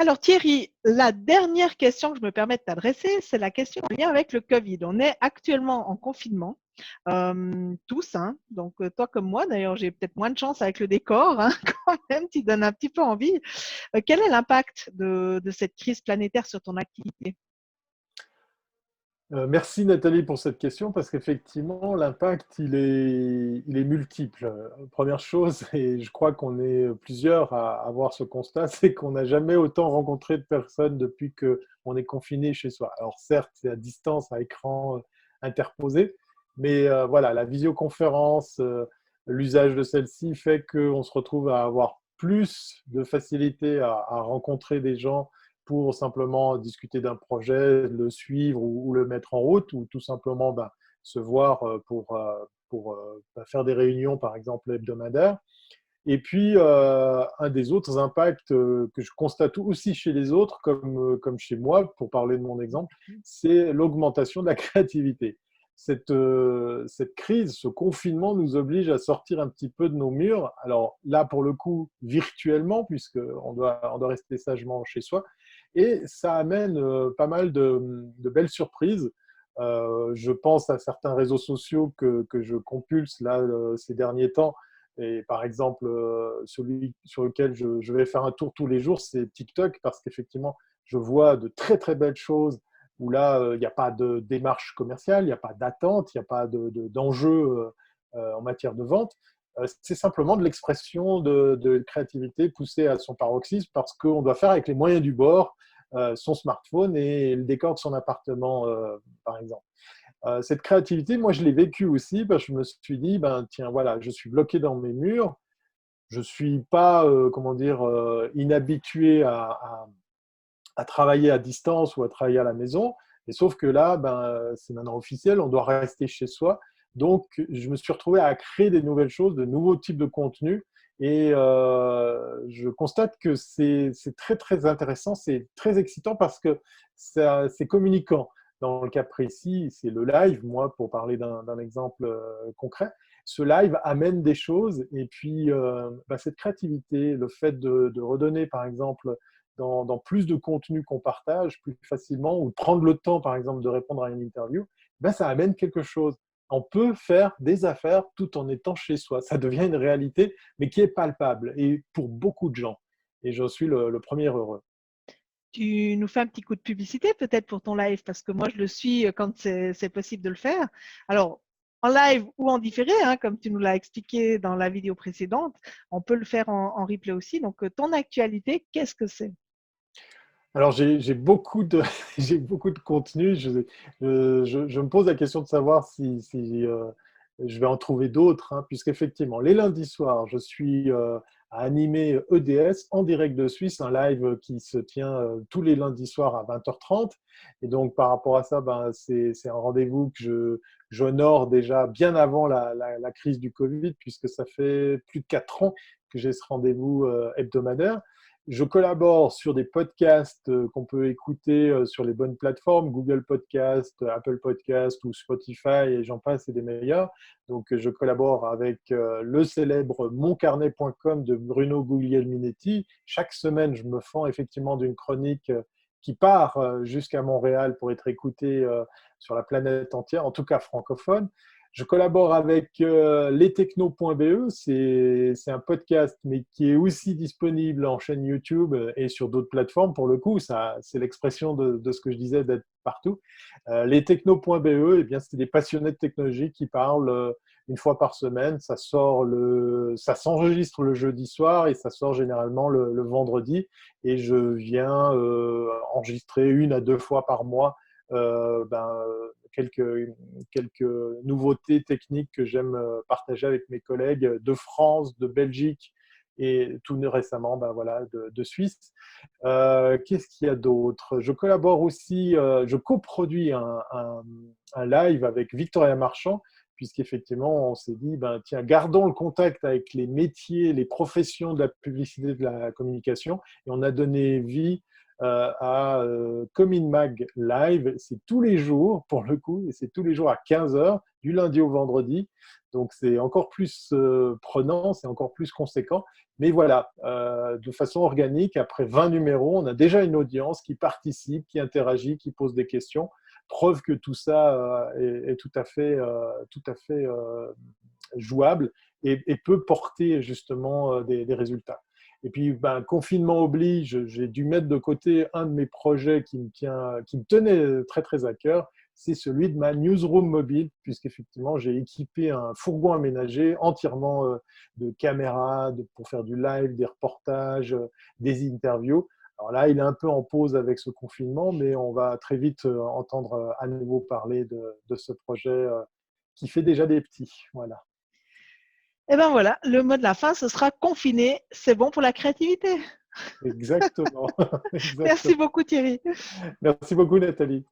Alors Thierry, la dernière question que je me permets de t'adresser, c'est la question en lien avec le Covid. On est actuellement en confinement, tous, hein. Donc toi comme moi, d'ailleurs, j'ai peut-être moins de chance avec le décor, hein, quand même, tu donnes un petit peu envie. Quel est l'impact de cette crise planétaire sur ton activité? Merci Nathalie pour cette question parce qu'effectivement l'impact il est multiple. Première chose, et je crois qu'on est plusieurs à avoir ce constat, c'est qu'on n'a jamais autant rencontré de personnes depuis qu'on est confiné chez soi. Alors certes, c'est à distance, à écran interposé, mais voilà, la visioconférence, l'usage de celle-ci fait qu'on se retrouve à avoir plus de facilité à rencontrer des gens pour simplement discuter d'un projet, le suivre ou le mettre en route, ou tout simplement se voir pour faire des réunions, par exemple, hebdomadaires. Et puis, un des autres impacts que je constate aussi chez les autres, comme chez moi, pour parler de mon exemple, c'est l'augmentation de la créativité. Cette crise, ce confinement nous oblige à sortir un petit peu de nos murs. Alors là, pour le coup, virtuellement, puisqu'on doit rester sagement chez soi. Et ça amène pas mal de belles surprises. Je pense à certains réseaux sociaux que je compulse là ces derniers temps. Et par exemple, celui sur lequel je vais faire un tour tous les jours, c'est TikTok, parce qu'effectivement, je vois de très très belles choses où là, il n'y a pas de démarche commerciale, il n'y a pas d'attente, il n'y a pas d'enjeu en matière de vente. C'est simplement de l'expression de créativité poussée à son paroxysme parce qu'on doit faire avec les moyens du bord, son smartphone et le décor de son appartement, par exemple. Cette créativité, moi, je l'ai vécue aussi parce que je me suis dit, ben, tiens, voilà, je suis bloqué dans mes murs, je ne suis pas, comment dire, inhabitué à travailler à distance ou à travailler à la maison. Et sauf que là, ben, c'est maintenant officiel, on doit rester chez soi. Donc, je me suis retrouvé à créer des nouvelles choses, de nouveaux types de contenus. Et je constate que c'est très, très intéressant, c'est très excitant parce que c'est communicant. Dans le cas précis, c'est le live, moi, pour parler d'un exemple concret. Ce live amène des choses et puis cette créativité, le fait de redonner, par exemple, dans plus de contenu qu'on partage plus facilement, ou prendre le temps, par exemple, de répondre à une interview, ça amène quelque chose. On peut faire des affaires tout en étant chez soi. Ça devient une réalité, mais qui est palpable, et pour beaucoup de gens. Et je suis le premier heureux. Tu nous fais un petit coup de publicité peut-être pour ton live, parce que moi je le suis quand c'est possible de le faire. Alors, en live ou en différé, hein, comme tu nous l'as expliqué dans la vidéo précédente, on peut le faire en replay aussi. Donc, ton actualité, qu'est-ce que c'est? Alors, j'ai beaucoup de, j'ai beaucoup de contenu. Je me pose la question de savoir si je vais en trouver d'autres, hein, puisqu'effectivement, les lundis soirs, je suis à animer EDS en direct de Suisse, un live qui se tient tous les lundis soirs à 20h30. Et donc, par rapport à ça, c'est un rendez-vous que j'honore déjà bien avant la crise du Covid, puisque ça fait plus de 4 ans que j'ai ce rendez-vous hebdomadaire. Je collabore sur des podcasts qu'on peut écouter sur les bonnes plateformes, Google Podcast, Apple Podcast ou Spotify, et j'en passe, et des meilleurs. Donc, je collabore avec le célèbre moncarnet.com de Bruno Guglielminetti. Chaque semaine, je me fends effectivement d'une chronique qui part jusqu'à Montréal pour être écoutée sur la planète entière, en tout cas francophone. Je collabore avec lestechno.be, c'est un podcast, mais qui est aussi disponible en chaîne YouTube et sur d'autres plateformes. Pour le coup, c'est l'expression de ce que je disais d'être partout. Lestechno.be, eh bien, c'est des passionnés de technologie qui parlent une fois par semaine. Ça s'enregistre le jeudi soir et ça sort généralement le vendredi. Et je viens enregistrer 1 à 2 fois par mois euh, ben, quelques nouveautés techniques que j'aime partager avec mes collègues de France, de Belgique et tout récemment voilà, de Suisse. Qu'est-ce qu'il y a d'autre? Je collabore aussi, je coproduis un live avec Victoria Marchand, puisqu'effectivement, on s'est dit, tiens, gardons le contact avec les métiers, les professions de la publicité, de la communication, et on a donné vie à Cominmag Live. C'est tous les jours, pour le coup, et c'est tous les jours à 15 heures, du lundi au vendredi. Donc, c'est encore plus prenant, c'est encore plus conséquent. Mais voilà, de façon organique, après 20 numéros, on a déjà une audience qui participe, qui interagit, qui pose des questions. Preuve que tout ça est tout à fait jouable et peut porter justement des résultats. Et puis, confinement oblige, j'ai dû mettre de côté un de mes projets qui me tenait très, très à cœur. C'est celui de ma newsroom mobile, puisqu'effectivement, j'ai équipé un fourgon aménagé entièrement de caméras pour faire du live, des reportages, des interviews. Alors là, il est un peu en pause avec ce confinement, mais on va très vite entendre à nouveau parler de ce projet qui fait déjà des petits. Voilà. Et ben voilà, le mot de la fin, ce sera confiné, c'est bon pour la créativité. Exactement. Merci Exactement. beaucoup Thierry. Merci beaucoup, Nathalie.